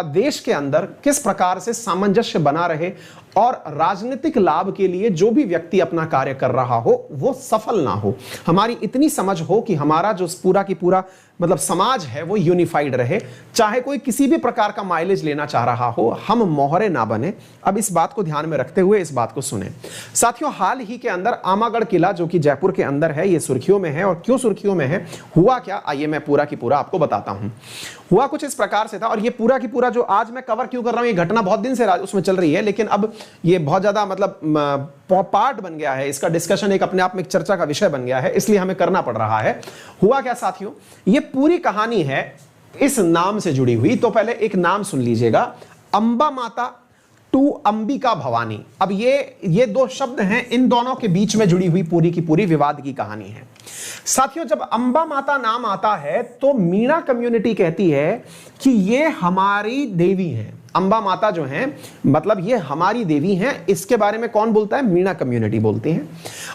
देश के अंदर किस प्रकार से सामंजस्य बना रहे और राजनीतिक लाभ के लिए जो भी व्यक्ति अपना कार्य कर रहा हो वो सफल ना हो। हमारी इतनी समझ हो कि हमारा जो पूरा की पूरा मतलब समाज है वो यूनिफाइड रहे, चाहे कोई किसी भी प्रकार का माइलेज लेना चाह रहा हो, हम मोहरे ना बने। अब इस बात को ध्यान में रखते हुए इस बात को सुने साथियों। हाल ही के अंदर आमागढ़ किला जो कि जयपुर के अंदर है, ये सुर्खियों में है। और क्यों सुर्खियों में है, हुआ क्या, आइए मैं पूरा की पूरा आपको बताता हूं। हुआ कुछ इस प्रकार से था, और ये पूरा की पूरा जो आज मैं कवर क्यों कर रहा हूं, ये घटना बहुत दिन से उसमें चल रही है, लेकिन अब ये बहुत ज्यादा मतलब पार्ट बन गया है, इसका डिस्कशन एक अपने आप में एक चर्चा का विषय बन गया है, इसलिए हमें करना पड़ रहा है। हुआ क्या साथियों, ये पूरी कहानी है इस नाम से जुड़ी हुई। तो पहले एक नाम सुन लीजिएगा, अंबा माता टू अंबिका भवानी। अब ये दो शब्द हैं, इन दोनों के बीच में जुड़ी हुई पूरी की पूरी विवाद की कहानी है साथियों। जब अंबा माता नाम आता है तो मीणा कम्युनिटी कहती है कि ये हमारी देवी हैं। अंबा माता जो हैं मतलब ये हमारी देवी हैं, इसके बारे में कौन बोलता है, मीणा कम्युनिटी बोलती हैं।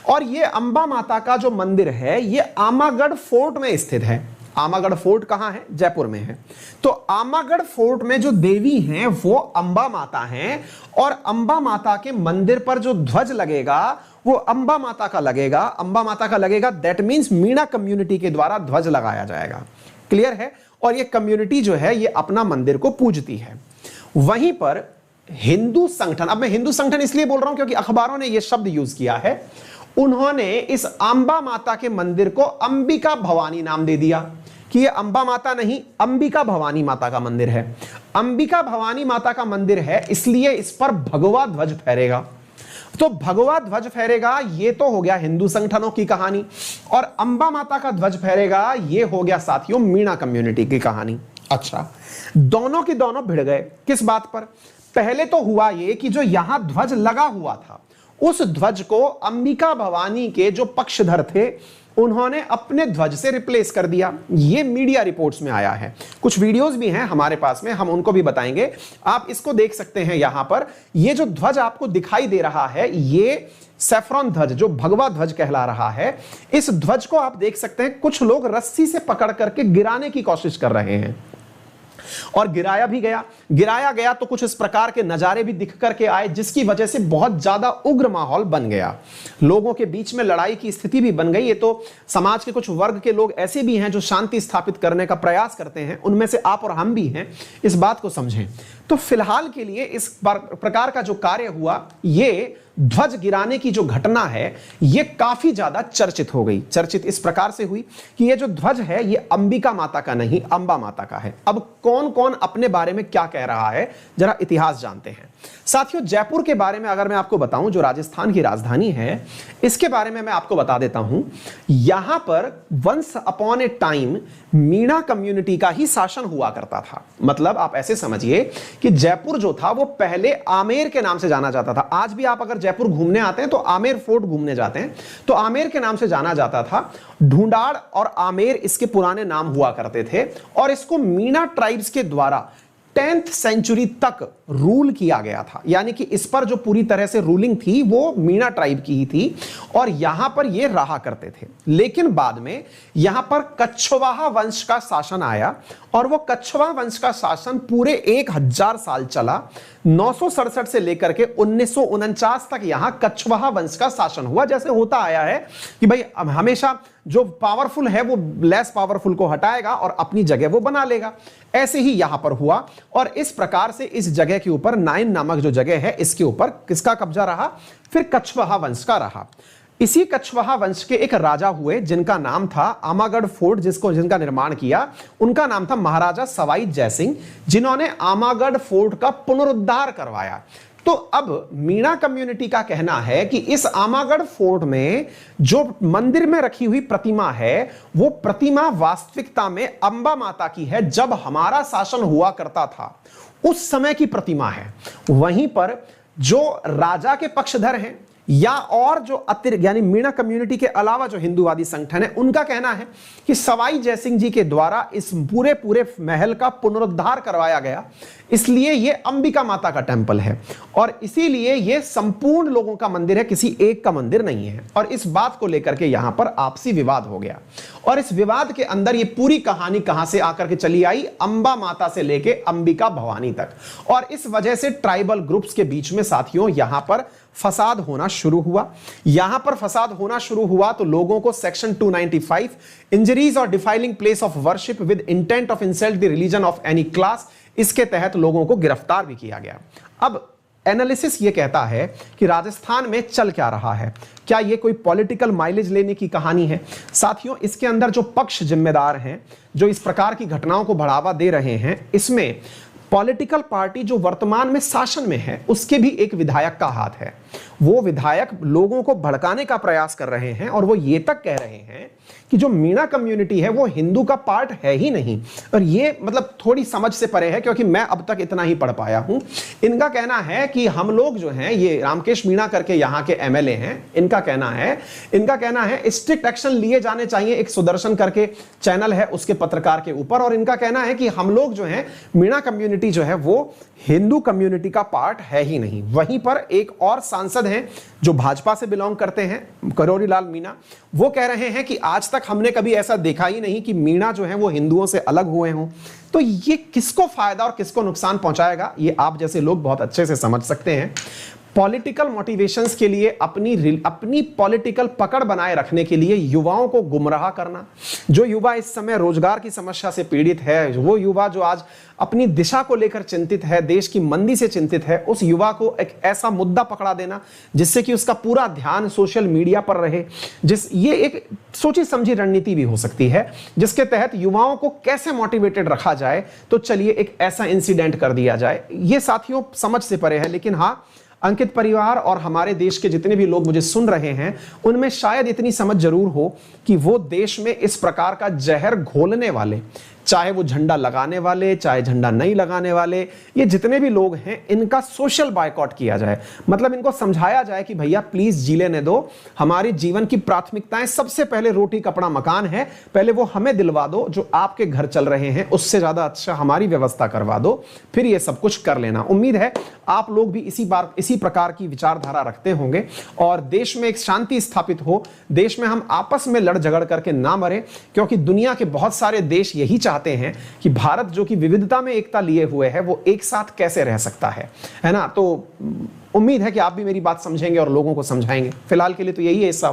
और ये अंबा माता का जो मंदिर है ये आमागढ़ फोर्ट में स्थित है। आमागढ़ फोर्ट कहां है, जयपुर में है। तो आमागढ़ फोर्ट में जो देवी हैं वो अंबा माता हैं, और अंबा माता के मंदिर पर जो ध्वज लगेगा वो अंबा माता का लगेगा। अंबा माता का लगेगा, दैट मींस मीणा कम्युनिटी के द्वारा ध्वज लगाया जाएगा। क्लियर है। और ये कम्युनिटी जो है ये अपना मंदिर को पूजती है। वहीं पर हिंदू संगठन, अब मैं हिंदू संगठन इसलिए बोल रहा हूं क्योंकि अखबारों ने यह शब्द यूज किया है, उन्होंने इस अंबा माता के मंदिर को अंबिका भवानी नाम दे दिया कि ये अंबा माता नहीं, अंबिका भवानी माता का मंदिर है। अंबिका भवानी माता का मंदिर है, इसलिए इस पर भगवा ध्वज फहरेगा। तो भगवा ध्वज फहरेगा, ये तो हो गया हिंदू संगठनों की कहानी, और अंबा माता का ध्वज फहरेगा, ये हो गया साथियों मीणा कम्युनिटी की कहानी। अच्छा, दोनों के दोनों भिड़ गए किस बात पर। पहले तो हुआ ये कि जो यहां ध्वज लगा हुआ था उस ध्वज को अंबिका भवानी के जो पक्षधर थे उन्होंने अपने ध्वज से रिप्लेस कर दिया। ये मीडिया रिपोर्ट्स में आया है, कुछ वीडियोस भी हैं हमारे पास में, हम उनको भी बताएंगे, आप इसको देख सकते हैं। यहां पर ये जो ध्वज आपको दिखाई दे रहा है ये सैफ्रॉन ध्वज जो भगवा ध्वज कहला रहा है, इस ध्वज को आप देख सकते हैं कुछ लोग रस्सी से पकड़ करके गिराने की कोशिश कर रहे हैं, और गिराया भी गया। गिराया गया तो कुछ इस प्रकार के नजारे भी दिख करके आए, जिसकी वजह से बहुत ज्यादा उग्र माहौल बन गया, लोगों के बीच में लड़ाई की स्थिति भी बन गई। ये तो समाज के कुछ वर्ग के लोग ऐसे भी हैं जो शांति स्थापित करने का प्रयास करते हैं, उनमें से आप और हम भी हैं, इस बात को समझें। तो फिलहाल के लिए इस प्रकार का जो कार्य हुआ, ये ध्वज गिराने की जो घटना है ये काफी ज्यादा चर्चित हो गई। चर्चित इस प्रकार से हुई कि ये जो ध्वज है ये अंबिका माता का नहीं, अंबा माता का है। अब कौन कौन अपने बारे में क्या कह रहा है, जरा इतिहास जानते हैं साथियों। जयपुर के बारे में अगर मैं आपको बताऊं, जो राजस्थान की राजधानी है, इसके बारे में मैं आपको बता देता हूं। यहां पर once upon a time Meena community का ही शासन हुआ करता था। मतलब आप ऐसे समझिए कि जयपुर जो था वो पहले आमेर के नाम से जाना जाता था। आज भी आप अगर जयपुर घूमने आते हैं तो आमेर फोर्ट घूमने जाते हैं तो आमेर के नाम से जाना जाता था। ढूंढाड़ और आमेर इसके पुराने नाम हुआ करते थे, और इसको मीणा ट्राइब्स के द्वारा 10th सेंचुरी तक रूल किया गया था। यानी कि इस पर जो पूरी तरह से रूलिंग थी वो मीणा ट्राइब की ही थी, और यहां पर ये रहा करते थे। लेकिन बाद में यहां पर कछवाहा वंश का शासन आया, और वो कछवाहा वंश का शासन पूरे 1000 साल चला। 967 से लेकर के 1949 तक यहां कछवाहा वंश का शासन हुआ। जैसे होता आया है कि भाई हमेशा जो पावरफुल है वो लेस पावरफुल को हटाएगा और अपनी जगह वो बना लेगा, ऐसे ही यहां पर हुआ। और इस प्रकार से इस जगह के ऊपर नाइन नामक जो जगह है इसके ऊपर किसका कब्जा रहा, फिर कछवाहा वंश का रहा। इसी कछवाहा वंश के एक राजा हुए जिनका नाम था आमागढ़ फोर्ट, जिनका निर्माण किया, उनका नाम था महाराजा सवाई जयसिंह, जिन्होंने आमागढ़ फोर्ट का पुनरुद्धार करवाया। तो अब मीणा कम्युनिटी का कहना है कि इस आमागढ़ फोर्ट में जो मंदिर में रखी हुई प्रतिमा है वो प्रतिमा वास्तविकता में अंबा माता की है। जब हमारा शासन हुआ करता था उस समय की प्रतिमा है। वहीं पर जो राजा के पक्षधर हैं या और जो अतिरिक्त यानी मीणा कम्युनिटी के अलावा जो हिंदूवादी संगठन है, उनका कहना है कि सवाई जयसिंह जी के द्वारा इस पूरे महल का पुनरुद्धार करवाया गया। इसलिए ये अंबिका माता का टेंपल है और इसीलिए ये संपूर्ण लोगों का मंदिर है, किसी एक का मंदिर नहीं है। और इस बात को लेकर के यहां पर आपसी विवाद हो गया और इस विवाद के अंदर ये पूरी कहानी कहां से आकर के चली आई, अंबा माता से लेके अंबिका भवानी तक। और इस वजह से ट्राइबल ग्रुप्स के बीच में साथियों यहां पर फसाद होना शुरू हुआ। यहां पर फसाद होना शुरू हुआ तो लोगों को सेक्शन 295 इंजरीज और defiling place of worship with intent of insult the religion of any class, इसके तहत लोगों को गिरफ्तार भी किया गया। अब एनालिसिस ये कहता है कि राजस्थान में चल क्या रहा है, क्या ये कोई पॉलिटिकल माइलेज लेने की कहानी है? साथियों इसके अंदर जो पक्ष जिम्मेदार हैं, जो इस प्रकार की घटनाओं को बढ़ावा दे रहे हैं, इसमें पॉलिटिकल पार्टी जो वर्तमान में शासन में है उसके भी एक विधायक का हाथ है। वो विधायक लोगों को भड़काने का प्रयास कर रहे हैं और वो ये तक कह रहे हैं कि जो मीणा कम्युनिटी है वो हिंदू का पार्ट है ही नहीं। और ये मतलब थोड़ी समझ से परे है, क्योंकि मैं अब तक इतना ही पढ़ पाया हूं। इनका कहना है कि हम लोग जो हैं, ये रामकेश मीणा करके यहाँ के एमएलए हैं, इनका कहना है स्ट्रिक्ट एक्शन लिए जाने चाहिए। एक सुदर्शन करके चैनल है उसके पत्रकार के ऊपर, और इनका कहना है कि हम लोग जो हैं, मीणा कम्युनिटी जो है वो हिंदू कम्युनिटी का पार्ट है ही नहीं। वहीं पर एक और सांसद हैं जो भाजपा से बिलोंग करते हैं, किरोड़ी लाल मीणा, वो कह रहे हैं कि आज तक हमने कभी ऐसा देखा ही नहीं कि मीणा जो है वो हिंदुओं से अलग हुए हों। तो ये किसको फायदा और किसको नुकसान पहुंचाएगा, ये आप जैसे लोग बहुत अच्छे से समझ सकते हैं। पॉलिटिकल मोटिवेशंस के लिए अपनी पॉलिटिकल पकड़ बनाए रखने के लिए युवाओं को गुमराह करना, जो युवा इस समय रोजगार की समस्या से पीड़ित है, वो युवा जो आज अपनी दिशा को लेकर चिंतित है, देश की मंदी से चिंतित है, उस युवा को एक ऐसा मुद्दा पकड़ा देना जिससे कि उसका पूरा ध्यान सोशल मीडिया पर रहे। ये एक सोची समझी रणनीति भी हो सकती है जिसके तहत युवाओं को कैसे मोटिवेटेड रखा जाए। तो चलिए एक ऐसा इंसिडेंट कर दिया जाए। ये साथियों समझ से परे है, लेकिन हाँ, अंकित परिवार और हमारे देश के जितने भी लोग मुझे सुन रहे हैं उनमें शायद इतनी समझ जरूर हो कि वो देश में इस प्रकार का जहर घोलने वाले, चाहे वो झंडा लगाने वाले, चाहे झंडा नहीं लगाने वाले, ये जितने भी लोग हैं, इनका सोशल बायकॉट किया जाए। मतलब इनको समझाया जाए कि भैया प्लीज जी लेने दो, हमारी जीवन की प्राथमिकताएं सबसे पहले रोटी कपड़ा मकान है, पहले वो हमें दिलवा दो, जो आपके घर चल रहे हैं उससे ज्यादा अच्छा हमारी व्यवस्था करवा दो, फिर ये सब कुछ कर लेना। उम्मीद है आप लोग भी इसी प्रकार की विचारधारा रखते होंगे और देश में एक शांति स्थापित हो, देश में हम आपस में लड़ झगड़ करके ना मरे, क्योंकि दुनिया के बहुत सारे देश यही चाहते हैं कि भारत जो कि विविधता में एकता लिए हुए है वो एक साथ कैसे रह सकता है ना। तो उम्मीद है कि आप भी मेरी बात समझेंगे और लोगों को समझाएंगे। फिलहाल के लिए तो यही है।